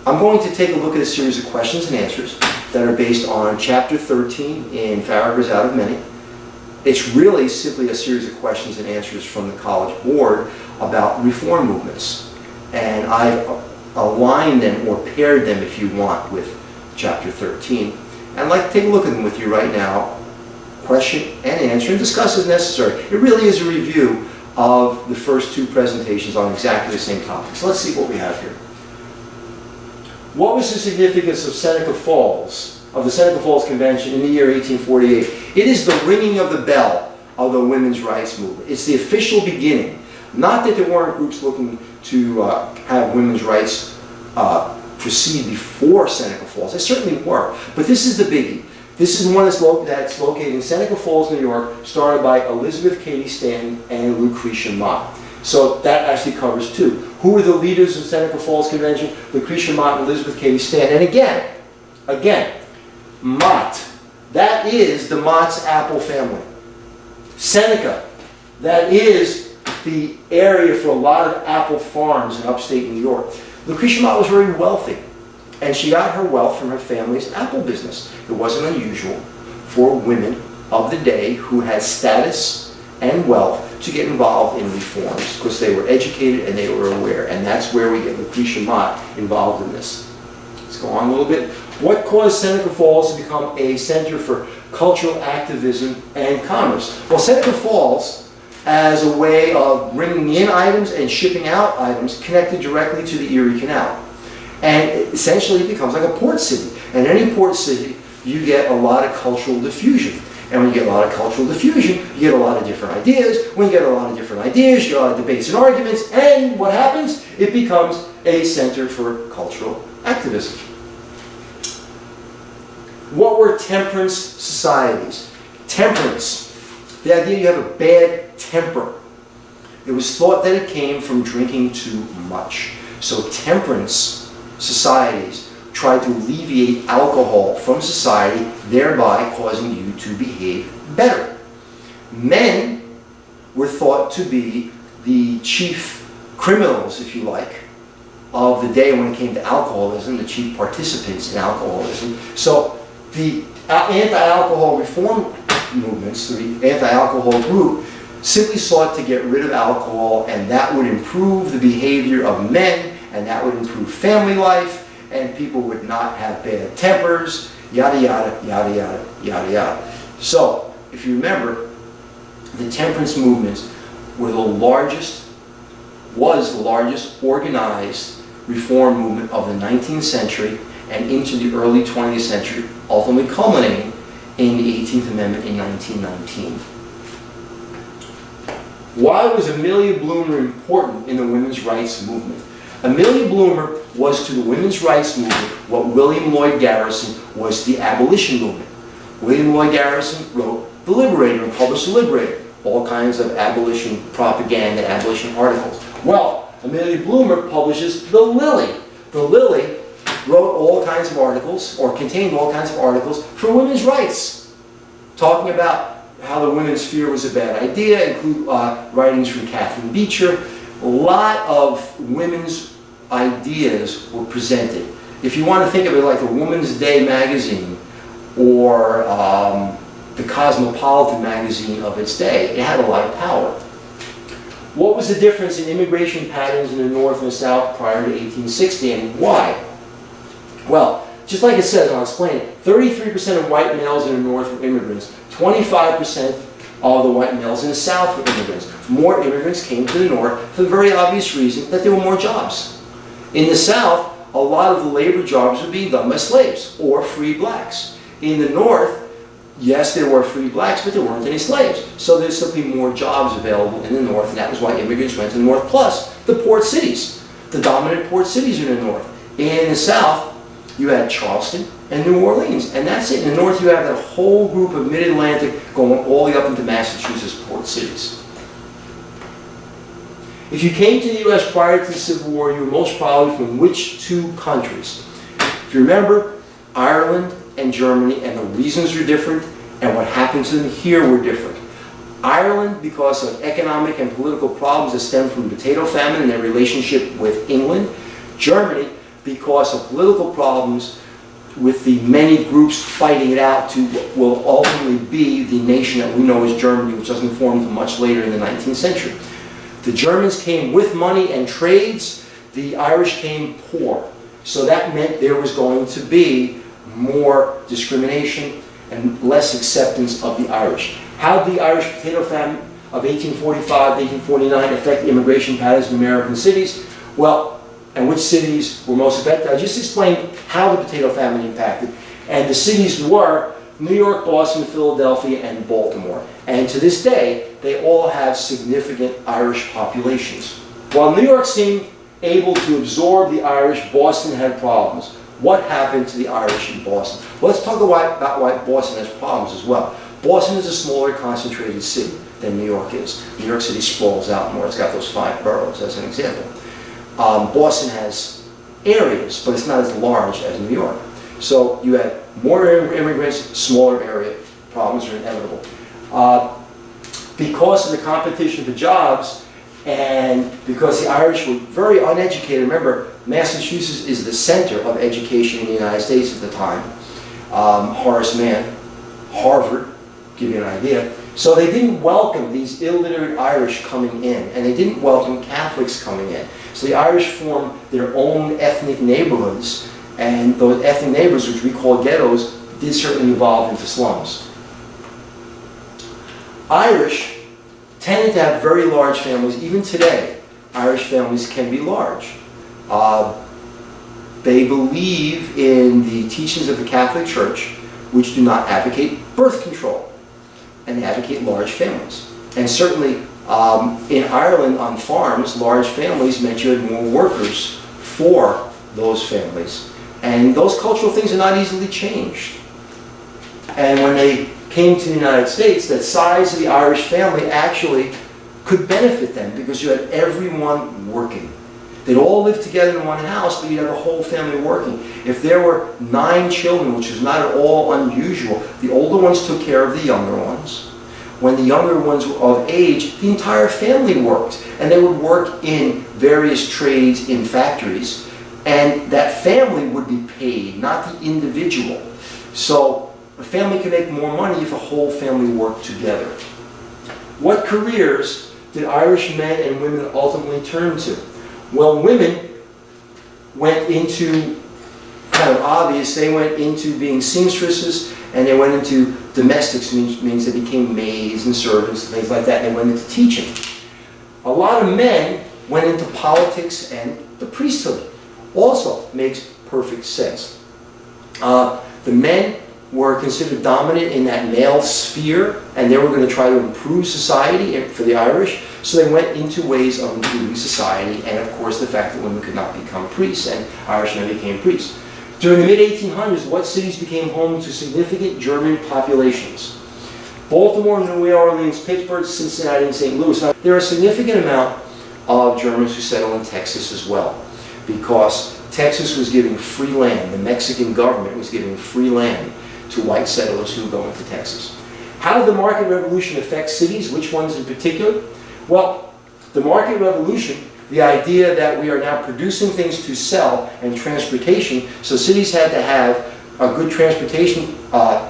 I'm going to take a look at a series of questions and answers that are based on Chapter 13 in Farragher's Out of Many. It's really simply a series of questions and answers from the College Board about reform movements. And I've aligned them or paired them, if you want, with Chapter 13. And I'd like to take a look at them with you right now, question and answer, and discuss as necessary. It really is a review of the first two presentations on exactly the same topic. So let's see what we have here. What was the significance of Seneca Falls, of the Seneca Falls Convention in the year 1848? It is the ringing of the bell of the women's rights movement. It's the official beginning. Not that there weren't groups looking to have women's rights proceed before Seneca Falls. There certainly were. But this is the biggie. This is one that's located in Seneca Falls, New York, started by Elizabeth Cady Stanton and Lucretia Mott. So that actually covers two. Who were the leaders of Seneca Falls Convention? Lucretia Mott and Elizabeth Cady Stanton. And again, Mott. That is the Mott's apple family. Seneca. That is the area for a lot of apple farms in upstate New York. Lucretia Mott was very wealthy, and she got her wealth from her family's apple business. It wasn't unusual for women of the day who had status and wealth to get involved in reforms because they were educated and they were aware. And that's where we get Lucretia Mott involved in this. Let's go on a little bit. What caused Seneca Falls to become a center for cultural activism and commerce? Well, Seneca Falls, as a way of bringing in items and shipping out items, connected directly to the Erie Canal. And it essentially becomes like a port city. And in any port city, you get a lot of cultural diffusion. And when you get a lot of cultural diffusion, you get a lot of different ideas. When you get a lot of different ideas, you get a lot of debates and arguments. And what happens? It becomes a center for cultural activism. What were temperance societies? Temperance. The idea you have a bad temper. It was thought that it came from drinking too much. So temperance societies tried to alleviate alcohol from society, thereby causing you to behave better. Men were thought to be the chief criminals, if you like, of the day when it came to alcoholism, the chief participants in alcoholism. So the anti-alcohol reform movements, the anti-alcohol group, simply sought to get rid of alcohol, and that would improve the behavior of men, and that would improve family life, and people would not have bad tempers, yada, yada, yada, yada, yada, yada. So, if you remember, the temperance movements was the largest organized reform movement of the 19th century and into the early 20th century, ultimately culminating in the 18th Amendment in 1919. Why was Amelia Bloomer important in the women's rights movement? Amelia Bloomer was to the women's rights movement what William Lloyd Garrison was to the abolition movement. William Lloyd Garrison wrote The Liberator and published The Liberator, all kinds of abolition propaganda, abolition articles. Well, Amelia Bloomer publishes The Lily. The Lily wrote all kinds of articles, or contained all kinds of articles for women's rights, talking about how the women's sphere was a bad idea, include writings from Catherine Beecher. A lot of women's ideas were presented. If you want to think of it like the Woman's Day magazine or the Cosmopolitan magazine of its day, it had a lot of power. What was the difference in immigration patterns in the North and the South prior to 1860, and why? Well, just like it says, and I'll explain it, 33% of white males in the North were immigrants, 25% of the white males in the South were immigrants. More immigrants came to the North for the very obvious reason that there were more jobs. In the South, a lot of the labor jobs were being done by slaves or free blacks. In the North, yes, there were free blacks, but there weren't any slaves. So there's simply more jobs available in the North, and that was why immigrants went to the North. Plus, the port cities, the dominant port cities in the North. In the South, you had Charleston and New Orleans, and that's it. In the North, you have that whole group of mid-Atlantic going all the way up into Massachusetts port cities. If you came to the U.S. prior to the Civil War, you were most probably from which two countries? If you remember, Ireland and Germany, and the reasons are different, and what happened to them here were different. Ireland, because of economic and political problems that stem from the potato famine and their relationship with England. Germany, because of political problems with the many groups fighting it out to what will ultimately be the nation that we know as Germany, which doesn't form until much later in the 19th century. The Germans came with money and trades, the Irish came poor. So that meant there was going to be more discrimination and less acceptance of the Irish. How did the Irish potato famine of 1845 to 1849 affect immigration patterns in American cities? Well, and which cities were most affected? I just explained how the potato famine impacted. And the cities were New York, Boston, Philadelphia, and Baltimore. And to this day, they all have significant Irish populations. While New York seemed able to absorb the Irish, Boston had problems. What happened to the Irish in Boston? Well, let's talk about why Boston has problems as well. Boston is a smaller concentrated city than New York is. New York City sprawls out more. It's got those 5 boroughs as an example. Boston has areas, but it's not as large as New York. So you have more immigrants, smaller area. Problems are inevitable. Because of the competition for jobs, and because the Irish were very uneducated, remember, Massachusetts is the center of education in the United States at the time. Horace Mann, Harvard, give you an idea. So they didn't welcome these illiterate Irish coming in, and they didn't welcome Catholics coming in. So the Irish formed their own ethnic neighborhoods, and those ethnic neighborhoods, which we call ghettos, did certainly evolve into slums. Irish tended to have very large families. Even today, Irish families can be large. They believe in the teachings of the Catholic Church, which do not advocate birth control, and advocate large families. And certainly in Ireland on farms, large families meant you had more workers for those families. And those cultural things are not easily changed. And when they came to the United States, the size of the Irish family actually could benefit them because you had everyone working. They'd all live together in one house, but you'd have a whole family working. If there were 9 children, which is not at all unusual, the older ones took care of the younger ones. When the younger ones were of age, the entire family worked. And they would work in various trades in factories. And that family would be paid, not the individual. So a family could make more money if a whole family worked together. What careers did Irish men and women ultimately turn to? Well, women went into, kind of obvious, they went into being seamstresses, and they went into domestics, means they became maids and servants and things like that, and they went into teaching. A lot of men went into politics and the priesthood. Also makes perfect sense. The men were considered dominant in that male sphere, and they were going to try to improve society for the Irish, so they went into ways of improving society, and of course the fact that women could not become priests, and Irishmen became priests. During the mid-1800s, what cities became home to significant German populations? Baltimore, New Orleans, Pittsburgh, Cincinnati, and St. Louis. Now, there are a significant amount of Germans who settled in Texas as well, because Texas was giving free land. The Mexican government was giving free land to white settlers who would go into Texas. How did the market revolution affect cities? Which ones in particular? Well, the market revolution, the idea that we are now producing things to sell, and transportation, so cities had to have a good transportation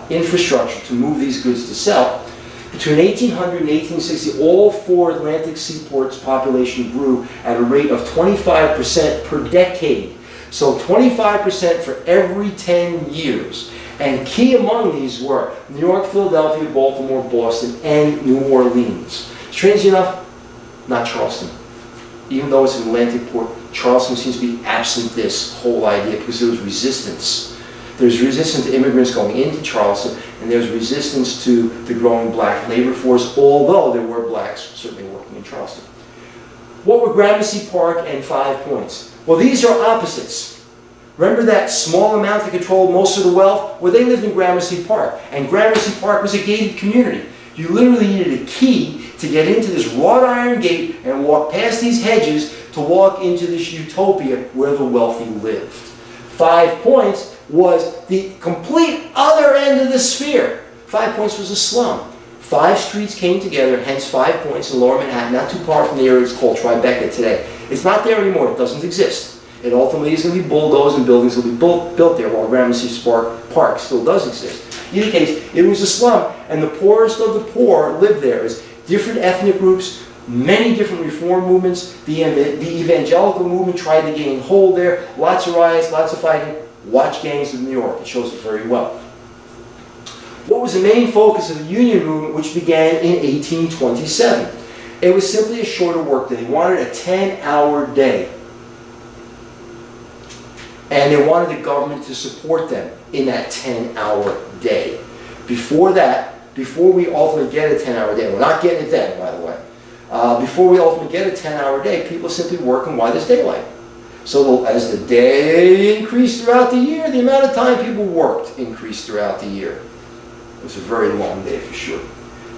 infrastructure to move these goods to sell. Between 1800 and 1860, all 4 Atlantic seaports' population grew at a rate of 25% per decade. So 25% for every 10 years. And key among these were New York, Philadelphia, Baltimore, Boston, and New Orleans. Strangely enough, not Charleston. Even though it's an Atlantic port, Charleston seems to be absent this whole idea because there was resistance. There's resistance to immigrants going into Charleston, and there's resistance to the growing black labor force, although there were blacks certainly working in Charleston. What were Gramercy Park and 5 Points? Well, these are opposites. Remember that small amount that controlled most of the wealth? Well, they lived in Gramercy Park, and Gramercy Park was a gated community. You literally needed a key to get into this wrought iron gate and walk past these hedges to walk into this utopia where the wealthy lived. 5 Points was the complete other end of the sphere. 5 Points was a slum. 5 streets came together, hence 5 Points in Lower Manhattan, not too far from the area it's called Tribeca today. It's not there anymore. It doesn't exist. It ultimately is going to be bulldozed and buildings will be built there while Gramercy Park still does exist. In any case, it was a slum, and the poorest of the poor lived there. As different ethnic groups, many different reform movements. The evangelical movement tried to gain hold there. Lots of riots, lots of fighting. Watch Gangs of New York. It shows it very well. What was the main focus of the Union movement, which began in 1827? It was simply a shorter work day. They wanted a 10-hour day. And they wanted the government to support them in that 10-hour day. Before that, before we ultimately get a 10-hour day, we're not getting it then, by the way. Before we ultimately get a 10-hour day, people simply working while there's daylight. So as the day increased throughout the year, the amount of time people worked increased throughout the year. It was a very long day for sure.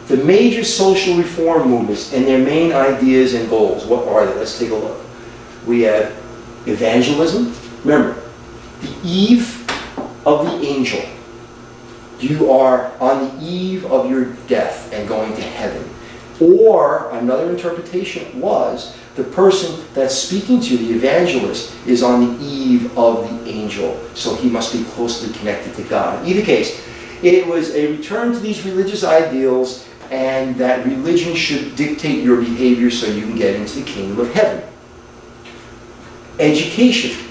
The major social reform movements and their main ideas and goals, what are they? Let's take a look. We have evangelism. Remember, the eve of the angel. You are on the eve of your death and going to heaven. Or another interpretation was the person that's speaking to you, the evangelist, is on the eve of the angel. So he must be closely connected to God. In either case, it was a return to these religious ideals and that religion should dictate your behavior so you can get into the kingdom of heaven. Education.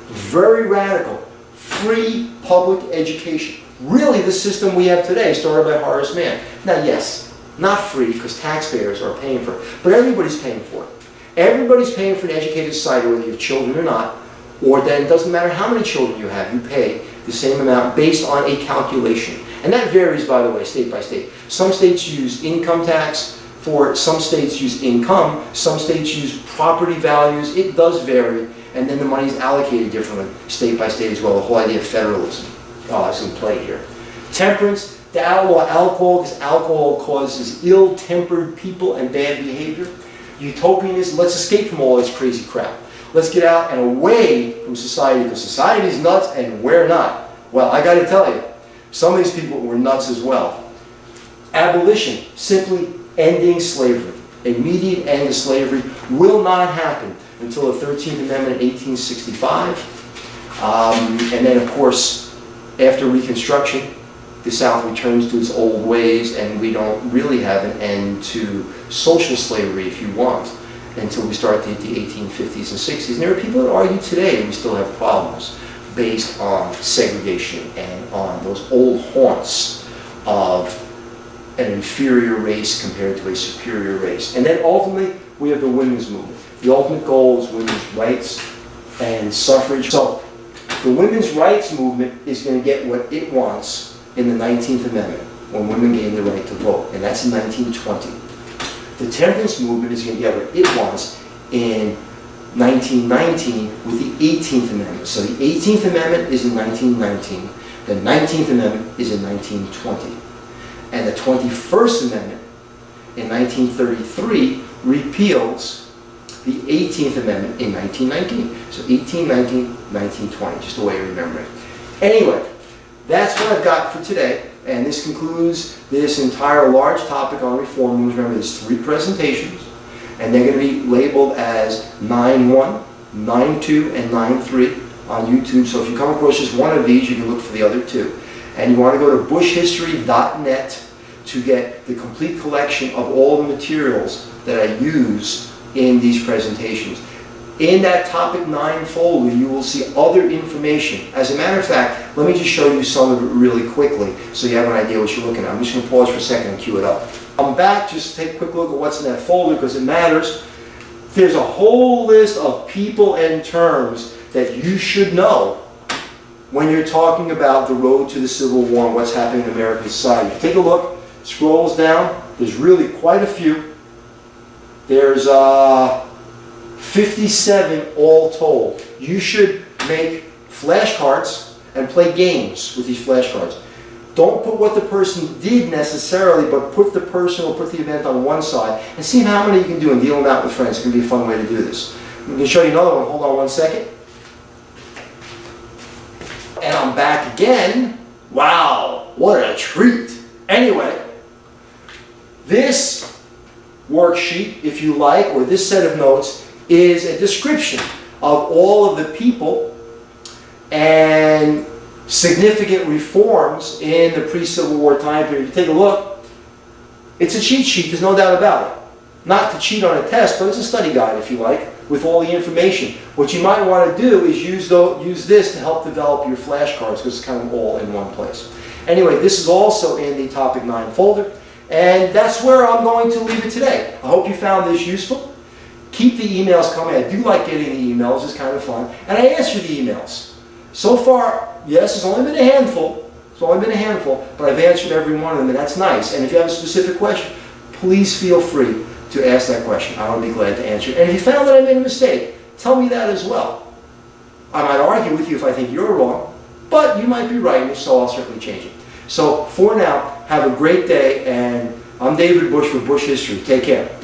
Very radical. Free public education. Really the system we have today, started by Horace Mann. Now yes, not free because taxpayers are paying for it, but everybody's paying for it. Everybody's paying for an educated society, whether you have children or not, or then it doesn't matter how many children you have, you pay the same amount based on a calculation. And that varies, by the way, state by state. Some states use income tax for it, some states use income, some states use property values. It does vary, and then the money is allocated differently, state by state as well. The whole idea of federalism is in play here. Temperance, to outlaw alcohol, because alcohol causes ill-tempered people and bad behavior. Utopianism, let's escape from all this crazy crap. Let's get out and away from society, because society is nuts and we're not. Well, I got to tell you, some of these people were nuts as well. Abolition, simply ending slavery. Immediate end of slavery will not happen until the 13th Amendment in 1865. And then, of course, after Reconstruction, the South returns to its old ways, and we don't really have an end to social slavery, if you want, until we start the 1850s and 60s. And there are people that argue today we still have problems based on segregation and on those old haunts of an inferior race compared to a superior race. And then ultimately, we have the women's movement. The ultimate goal is women's rights and suffrage. So the women's rights movement is going to get what it wants in the 19th Amendment, when women gain the right to vote, and that's in 1920. The temperance movement is going to get what it wants in 1919 with the 18th Amendment. So the 18th Amendment is in 1919, the 19th Amendment is in 1920. And the 21st Amendment in 1933 repeals the 18th Amendment in 1919. So 1819, 1920, just the way I remember it. Anyway, that's what I've got for today, and this concludes this entire large topic on reform movements. Remember, there's 3 presentations, and they're going to be labeled as 9.1, 9.2, and 9.3 on YouTube. So if you come across just one of these, you can look for the other 2. And you want to go to bushhistory.net to get the complete collection of all the materials that I use in these presentations. In that Topic 9 folder, you will see other information. As a matter of fact, let me just show you some of it really quickly so you have an idea what you're looking at. I'm just going to pause for a second and cue it up. I'm back, just take a quick look at what's in that folder because it matters. There's a whole list of people and terms that you should know when you're talking about the road to the Civil War and what's happening in American society. Take a look, scrolls down, there's really quite a few. There's 57 all told. You should make flashcards and play games with these flashcards. Don't put what the person did necessarily, but put the person or put the event on one side and see how many you can do and deal them out with friends. It's going to be a fun way to do this. I'm going to show you another one. Hold on one second. And I'm back again. Wow, what a treat. Anyway, this worksheet, if you like, or this set of notes, is a description of all of the people and significant reforms in the pre-Civil War time period. If you take a look, it's a cheat sheet, there's no doubt about it. Not to cheat on a test, but it's a study guide, if you like, with all the information. What you might want to do is use this to help develop your flashcards, because it's kind of all in one place. Anyway, this is also in the Topic 9 folder, and that's where I'm going to leave it today. I hope you found this useful. Keep the emails coming. I do like getting the emails, it's kind of fun. And I answer the emails. So far, yes, it's only been a handful. It's only been a handful, but I've answered every one of them, and that's nice. And if you have a specific question, please feel free to ask that question. I would be glad to answer it. And if you found that I made a mistake, tell me that as well. I might argue with you if I think you're wrong, but you might be right, and if so, I'll certainly change it. So for now, have a great day, and I'm David Busch for Busch History. Take care.